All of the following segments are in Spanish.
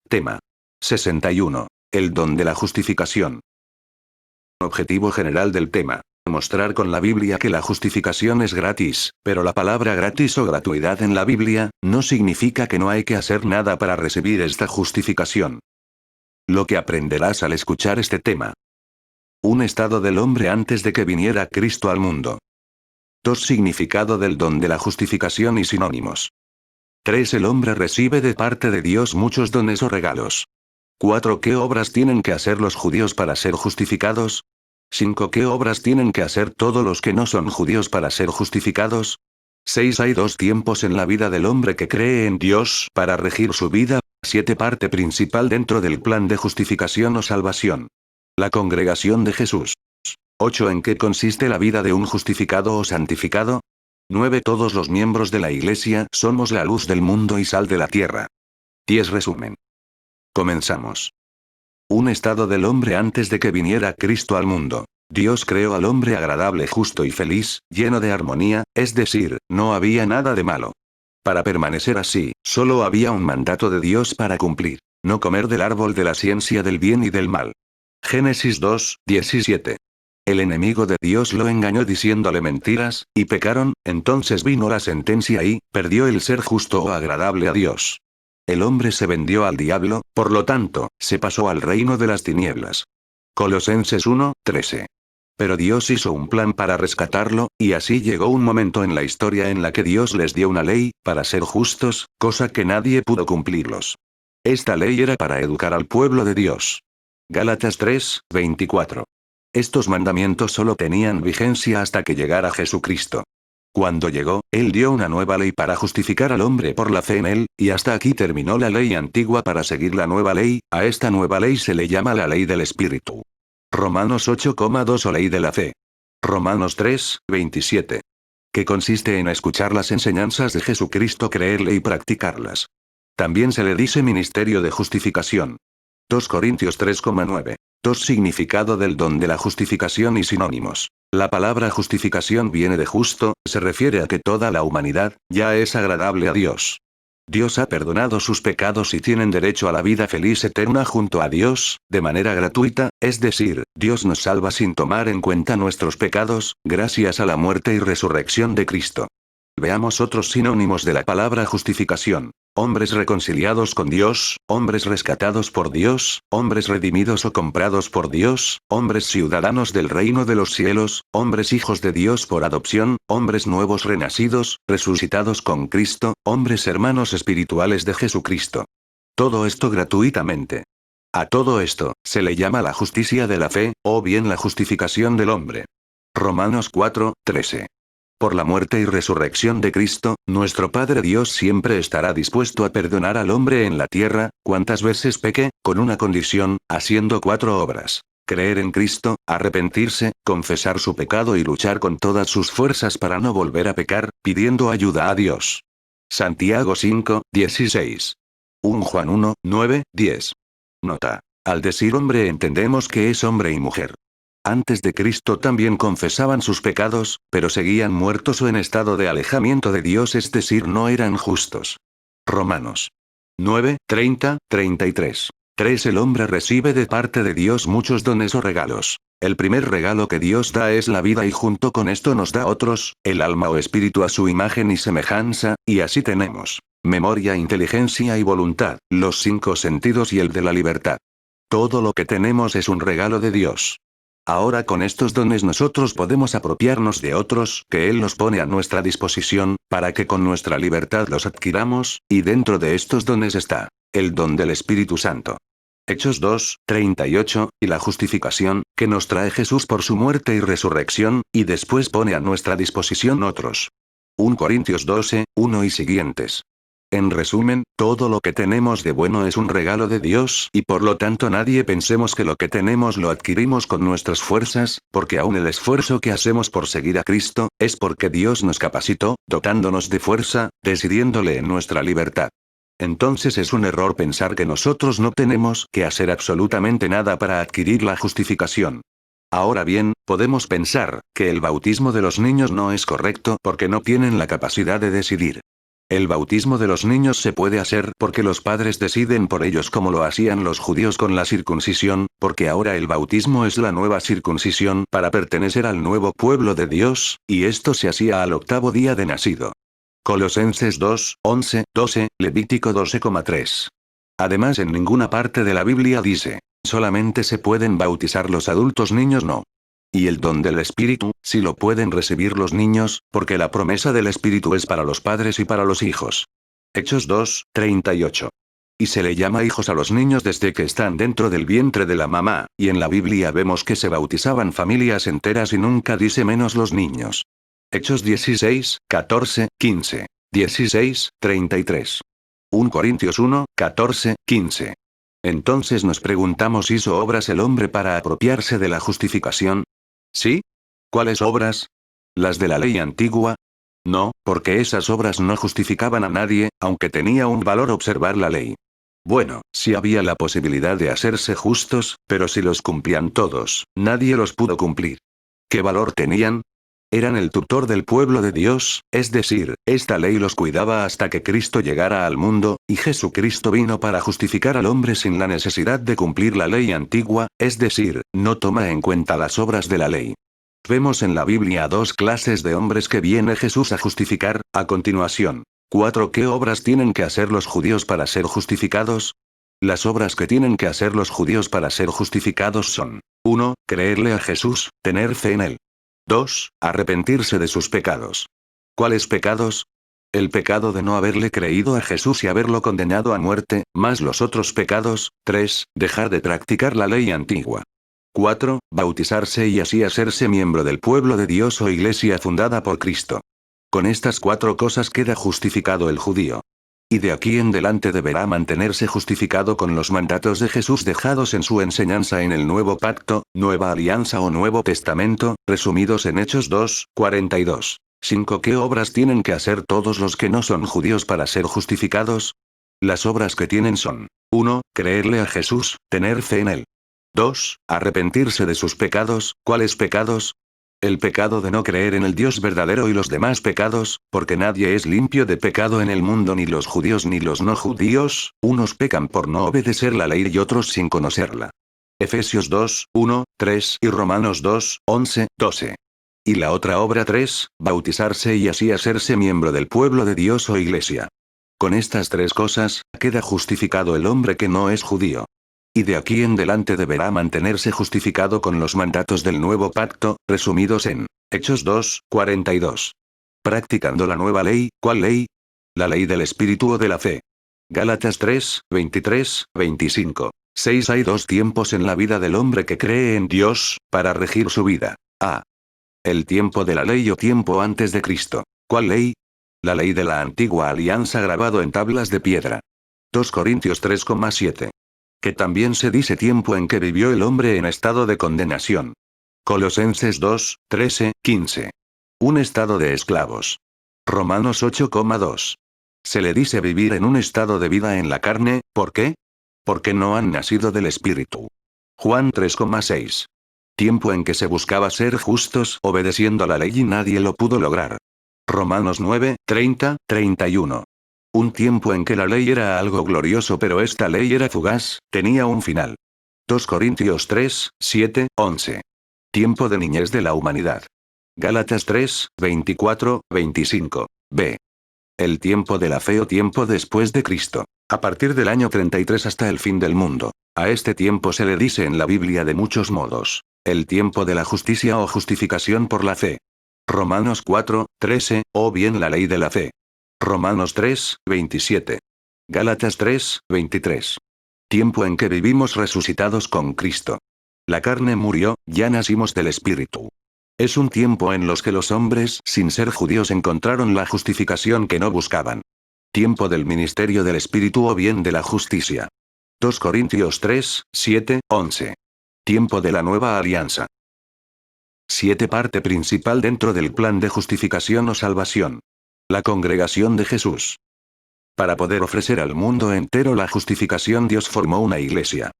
Tema 61. El don de la justificación. Objetivo general del tema. Mostrar con la Biblia que la justificación es gratis, pero la palabra gratis o gratuidad en la Biblia, no significa que no hay que hacer nada para recibir esta justificación. Lo que aprenderás al escuchar este tema. Un estado del hombre antes de que viniera Cristo al mundo. 2. Significado del don de la justificación y sinónimos. 3. El hombre recibe de parte de Dios muchos dones o regalos. 4. ¿Qué obras tienen que hacer los judíos para ser justificados? 5. ¿Qué obras tienen que hacer todos los que no son judíos para ser justificados? 6. Hay dos tiempos en la vida del hombre que cree en Dios para regir su vida. 7. Parte principal dentro del plan de justificación o salvación. La congregación de Jesús. 8. ¿En qué consiste la vida de un justificado o santificado? 9. Todos los miembros de la Iglesia somos la luz del mundo y sal de la tierra. 10. Resumen. Comenzamos. Un estado del hombre antes de que viniera Cristo al mundo. Dios creó al hombre agradable, justo y feliz, lleno de armonía, es decir, no había nada de malo. Para permanecer así, solo había un mandato de Dios para cumplir: no comer del árbol de la ciencia del bien y del mal. Génesis 2, 17. El enemigo de Dios lo engañó diciéndole mentiras, y pecaron, entonces vino la sentencia y perdió el ser justo o agradable a Dios. El hombre se vendió al diablo, por lo tanto, se pasó al reino de las tinieblas. Colosenses 1, 13. Pero Dios hizo un plan para rescatarlo, y así llegó un momento en la historia en la que Dios les dio una ley, para ser justos, cosa que nadie pudo cumplirlos. Esta ley era para educar al pueblo de Dios. Gálatas 3, 24. Estos mandamientos solo tenían vigencia hasta que llegara Jesucristo. Cuando llegó, Él dio una nueva ley para justificar al hombre por la fe en Él, y hasta aquí terminó la ley antigua para seguir la nueva ley. A esta nueva ley se le llama la ley del Espíritu. Romanos 8,2 o ley de la fe. Romanos 3, 27. Que consiste en escuchar las enseñanzas de Jesucristo, creerle y practicarlas. También se le dice ministerio de justificación. 2 Corintios 3,9. 2. Significado del don de la justificación y sinónimos. La palabra justificación viene de justo, se refiere a que toda la humanidad ya es agradable a Dios. Dios ha perdonado sus pecados y tienen derecho a la vida feliz eterna junto a Dios, de manera gratuita, es decir, Dios nos salva sin tomar en cuenta nuestros pecados, gracias a la muerte y resurrección de Cristo. Veamos otros sinónimos de la palabra justificación. Hombres reconciliados con Dios, hombres rescatados por Dios, hombres redimidos o comprados por Dios, hombres ciudadanos del reino de los cielos, hombres hijos de Dios por adopción, hombres nuevos renacidos, resucitados con Cristo, hombres hermanos espirituales de Jesucristo. Todo esto gratuitamente. A todo esto, se le llama la justicia de la fe, o bien la justificación del hombre. Romanos 4, 13. Por la muerte y resurrección de Cristo, nuestro Padre Dios siempre estará dispuesto a perdonar al hombre en la tierra, cuantas veces peque, con una condición, haciendo 4 obras: creer en Cristo, arrepentirse, confesar su pecado y luchar con todas sus fuerzas para no volver a pecar, pidiendo ayuda a Dios. Santiago 5, 16. 1 Juan 1, 9, 10. Nota. Al decir hombre entendemos que es hombre y mujer. Antes de Cristo también confesaban sus pecados, pero seguían muertos o en estado de alejamiento de Dios, es decir, no eran justos. Romanos 9, 30, 33. 3. El hombre recibe de parte de Dios muchos dones o regalos. El primer regalo que Dios da es la vida y junto con esto nos da otros, el alma o espíritu a su imagen y semejanza, y así tenemos memoria, inteligencia y voluntad, los 5 sentidos y el de la libertad. Todo lo que tenemos es un regalo de Dios. Ahora con estos dones nosotros podemos apropiarnos de otros, que Él nos pone a nuestra disposición, para que con nuestra libertad los adquiramos, y dentro de estos dones está el don del Espíritu Santo. Hechos 2, 38, y la justificación, que nos trae Jesús por su muerte y resurrección, y después pone a nuestra disposición otros. 1 Corintios 12, 1 y siguientes. En resumen, todo lo que tenemos de bueno es un regalo de Dios, y por lo tanto nadie pensemos que lo que tenemos lo adquirimos con nuestras fuerzas, porque aún el esfuerzo que hacemos por seguir a Cristo, es porque Dios nos capacitó, dotándonos de fuerza, decidiéndole en nuestra libertad. Entonces es un error pensar que nosotros no tenemos que hacer absolutamente nada para adquirir la justificación. Ahora bien, podemos pensar que el bautismo de los niños no es correcto porque no tienen la capacidad de decidir. El bautismo de los niños se puede hacer porque los padres deciden por ellos como lo hacían los judíos con la circuncisión, porque ahora el bautismo es la nueva circuncisión para pertenecer al nuevo pueblo de Dios, y esto se hacía al 8º día de nacido. Colosenses 2, 11, 12, Levítico 12,3. Además en ninguna parte de la Biblia dice, solamente se pueden bautizar los adultos, niños no. Y el don del Espíritu, si lo pueden recibir los niños, porque la promesa del Espíritu es para los padres y para los hijos. Hechos 2, 38. Y se le llama hijos a los niños desde que están dentro del vientre de la mamá, y en la Biblia vemos que se bautizaban familias enteras y nunca dice menos los niños. Hechos 16, 14, 15. 16, 33. 1 Corintios 1, 14, 15. Entonces nos preguntamos, ¿hizo obras el hombre para apropiarse de la justificación? ¿Sí? ¿Cuáles obras? ¿Las de la ley antigua? No, porque esas obras no justificaban a nadie, aunque tenía un valor observar la ley. Bueno, sí había la posibilidad de hacerse justos, pero si los cumplían todos, nadie los pudo cumplir. ¿Qué valor tenían? Eran el tutor del pueblo de Dios, es decir, esta ley los cuidaba hasta que Cristo llegara al mundo, y Jesucristo vino para justificar al hombre sin la necesidad de cumplir la ley antigua, es decir, no toma en cuenta las obras de la ley. Vemos en la Biblia dos clases de hombres que viene Jesús a justificar, a continuación. 4. ¿Qué obras tienen que hacer los judíos para ser justificados? Las obras que tienen que hacer los judíos para ser justificados son: 1. Creerle a Jesús, tener fe en él. 2. Arrepentirse de sus pecados. ¿Cuáles pecados? El pecado de no haberle creído a Jesús y haberlo condenado a muerte, más los otros pecados. 3. Dejar de practicar la ley antigua. 4. Bautizarse y así hacerse miembro del pueblo de Dios o iglesia fundada por Cristo. Con estas 4 cosas queda justificado el judío. Y de aquí en delante deberá mantenerse justificado con los mandatos de Jesús dejados en su enseñanza en el Nuevo Pacto, Nueva Alianza o Nuevo Testamento, resumidos en Hechos 2, 42. 5. ¿Qué obras tienen que hacer todos los que no son judíos para ser justificados? Las obras que tienen son: 1. Creerle a Jesús, tener fe en él. 2. Arrepentirse de sus pecados. ¿Cuáles pecados? El pecado de no creer en el Dios verdadero y los demás pecados, porque nadie es limpio de pecado en el mundo, ni los judíos ni los no judíos, unos pecan por no obedecer la ley y otros sin conocerla. Efesios 2, 1, 3 y Romanos 2, 11, 12. Y la otra obra 3, bautizarse y así hacerse miembro del pueblo de Dios o iglesia. Con estas 3 cosas, queda justificado el hombre que no es judío. Y de aquí en delante deberá mantenerse justificado con los mandatos del nuevo pacto, resumidos en Hechos 2, 42. Practicando la nueva ley. ¿Cuál ley? La ley del Espíritu o de la fe. Gálatas 3, 23, 25. 6. Hay 2 tiempos en la vida del hombre que cree en Dios, para regir su vida. A. El tiempo de la ley o tiempo antes de Cristo. ¿Cuál ley? La ley de la antigua alianza grabado en tablas de piedra. 2 Corintios 3,7. Que también se dice tiempo en que vivió el hombre en estado de condenación. Colosenses 2, 13, 15. Un estado de esclavos. Romanos 8,2. Se le dice vivir en un estado de vida en la carne, ¿por qué? Porque no han nacido del Espíritu. Juan 3,6. Tiempo en que se buscaba ser justos obedeciendo a la ley y nadie lo pudo lograr. Romanos 9, 30, 31. Un tiempo en que la ley era algo glorioso pero esta ley era fugaz, tenía un final. 2 Corintios 3, 7, 11. Tiempo de niñez de la humanidad. Gálatas 3, 24, 25. B. El tiempo de la fe o tiempo después de Cristo. A partir del año 33 hasta el fin del mundo. A este tiempo se le dice en la Biblia de muchos modos: el tiempo de la justicia o justificación por la fe. Romanos 4, 13, o bien la ley de la fe. Romanos 3, 27. Gálatas 3, 23. Tiempo en que vivimos resucitados con Cristo. La carne murió, ya nacimos del Espíritu. Es un tiempo en los que los hombres sin ser judíos encontraron la justificación que no buscaban. Tiempo del ministerio del Espíritu o bien de la justicia. 2 Corintios 3, 7, 11. Tiempo de la nueva alianza. 7. Parte principal dentro del plan de justificación o salvación. La congregación de Jesús. Para poder ofrecer al mundo entero la justificación, Dios formó una iglesia.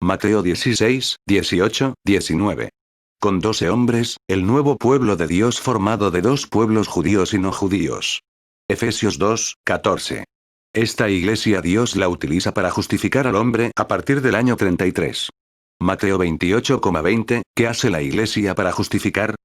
Mateo 16, 18, 19. Con 12 hombres, el nuevo pueblo de Dios formado de 2 pueblos judíos y no judíos. Efesios 2, 14. Esta iglesia Dios la utiliza para justificar al hombre a partir del año 33. Mateo 28,20, ¿qué hace la iglesia para justificar?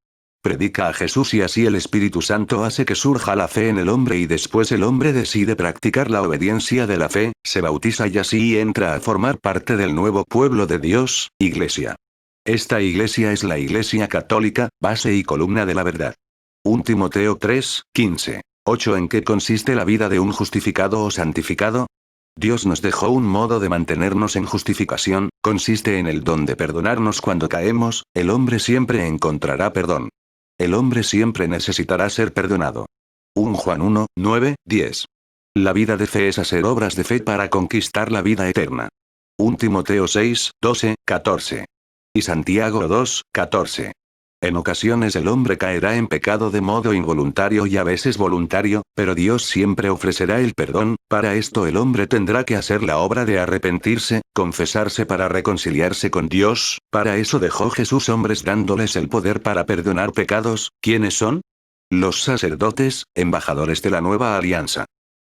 Predica a Jesús y así el Espíritu Santo hace que surja la fe en el hombre y después el hombre decide practicar la obediencia de la fe, se bautiza y así entra a formar parte del nuevo pueblo de Dios, iglesia. Esta iglesia es la iglesia católica, base y columna de la verdad. 1 Timoteo 3, 15. 8. ¿En qué consiste la vida de un justificado o santificado? Dios nos dejó un modo de mantenernos en justificación, consiste en el don de perdonarnos cuando caemos, el hombre siempre encontrará perdón. El hombre siempre necesitará ser perdonado. 1 Juan 1, 9, 10. La vida de fe es hacer obras de fe para conquistar la vida eterna. 1 Timoteo 6, 12, 14. Y Santiago 2, 14. En ocasiones el hombre caerá en pecado de modo involuntario y a veces voluntario, pero Dios siempre ofrecerá el perdón. Para esto el hombre tendrá que hacer la obra de arrepentirse, confesarse para reconciliarse con Dios. Para eso dejó Jesús hombres dándoles el poder para perdonar pecados. ¿Quiénes son? Los sacerdotes, embajadores de la nueva alianza.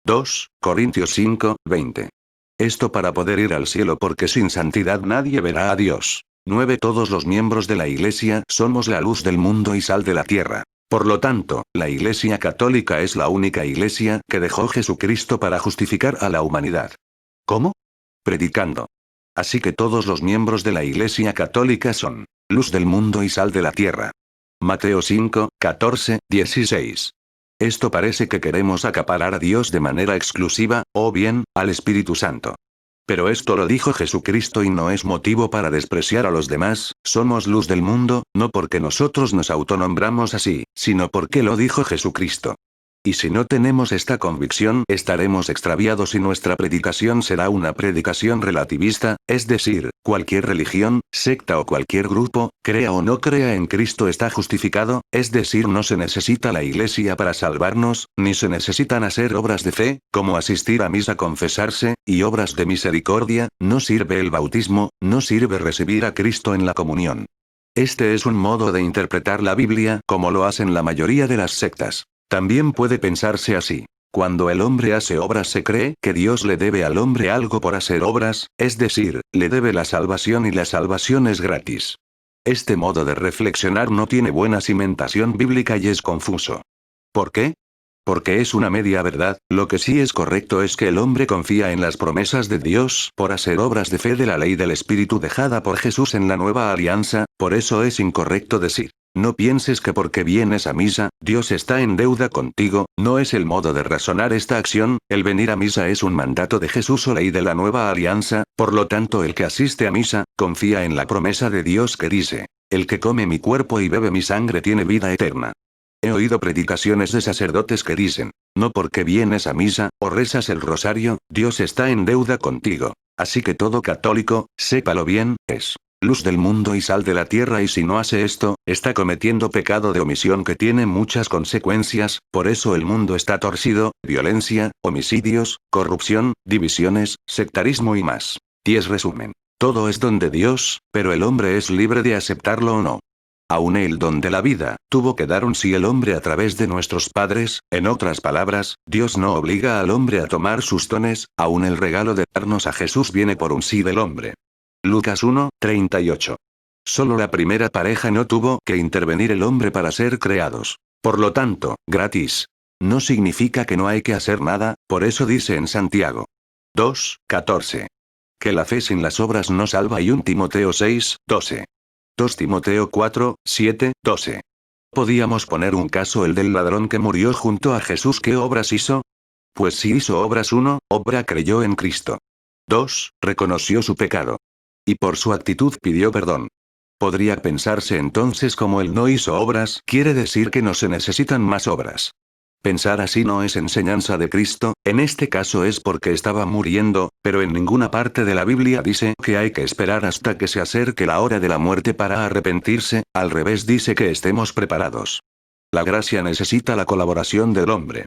2 Corintios 5, 20. Esto para poder ir al cielo porque sin santidad nadie verá a Dios. 9. Todos los miembros de la Iglesia somos la luz del mundo y sal de la tierra. Por lo tanto, la Iglesia católica es la única iglesia que dejó Jesucristo para justificar a la humanidad. ¿Cómo? Predicando. Así que todos los miembros de la Iglesia católica son luz del mundo y sal de la tierra. Mateo 5, 14, 16. Esto parece que queremos acaparar a Dios de manera exclusiva, o bien, al Espíritu Santo. Pero esto lo dijo Jesucristo y no es motivo para despreciar a los demás, somos luz del mundo, no porque nosotros nos autonombramos así, sino porque lo dijo Jesucristo. Y si no tenemos esta convicción, estaremos extraviados y nuestra predicación será una predicación relativista, es decir, cualquier religión, secta o cualquier grupo, crea o no crea en Cristo está justificado, es decir, no se necesita la iglesia para salvarnos, ni se necesitan hacer obras de fe, como asistir a misa, confesarse, y obras de misericordia, no sirve el bautismo, no sirve recibir a Cristo en la comunión. Este es un modo de interpretar la Biblia como lo hacen la mayoría de las sectas. También puede pensarse así. Cuando el hombre hace obras se cree que Dios le debe al hombre algo por hacer obras, es decir, le debe la salvación y la salvación es gratis. Este modo de reflexionar no tiene buena cimentación bíblica y es confuso. ¿Por qué? Porque es una media verdad, lo que sí es correcto es que el hombre confía en las promesas de Dios por hacer obras de fe de la ley del Espíritu dejada por Jesús en la nueva alianza, por eso es incorrecto decir. No pienses que porque vienes a misa, Dios está en deuda contigo, no es el modo de razonar esta acción, el venir a misa es un mandato de Jesús o ley de la nueva alianza, por lo tanto el que asiste a misa, confía en la promesa de Dios que dice, el que come mi cuerpo y bebe mi sangre tiene vida eterna. He oído predicaciones de sacerdotes que dicen, no porque vienes a misa, o rezas el rosario, Dios está en deuda contigo. Así que todo católico, sépalo bien, es luz del mundo y sal de la tierra y si no hace esto, está cometiendo pecado de omisión que tiene muchas consecuencias, por eso el mundo está torcido, violencia, homicidios, corrupción, divisiones, sectarismo y más. 10 resumen. Todo es don de Dios, pero el hombre es libre de aceptarlo o no. Aún el don de la vida, tuvo que dar un sí el hombre a través de nuestros padres, en otras palabras, Dios no obliga al hombre a tomar sus dones, aún el regalo de darnos a Jesús viene por un sí del hombre. Lucas 1, 38. Solo la primera pareja no tuvo que intervenir el hombre para ser creados. Por lo tanto, gratis. No significa que no hay que hacer nada, por eso dice en Santiago 2, 14. Que la fe sin las obras no salva y 1 Timoteo 6, 12. 2 Timoteo 4, 7, 12. Podíamos poner un caso el del ladrón que murió junto a Jesús. ¿Qué obras hizo? Pues si hizo obras 1, obra creyó en Cristo. 2, reconoció su pecado. Y por su actitud pidió perdón. Podría pensarse entonces como él no hizo obras, quiere decir que no se necesitan más obras. Pensar así no es enseñanza de Cristo, en este caso es porque estaba muriendo, pero en ninguna parte de la Biblia dice que hay que esperar hasta que se acerque la hora de la muerte para arrepentirse, al revés dice que estemos preparados. La gracia necesita la colaboración del hombre.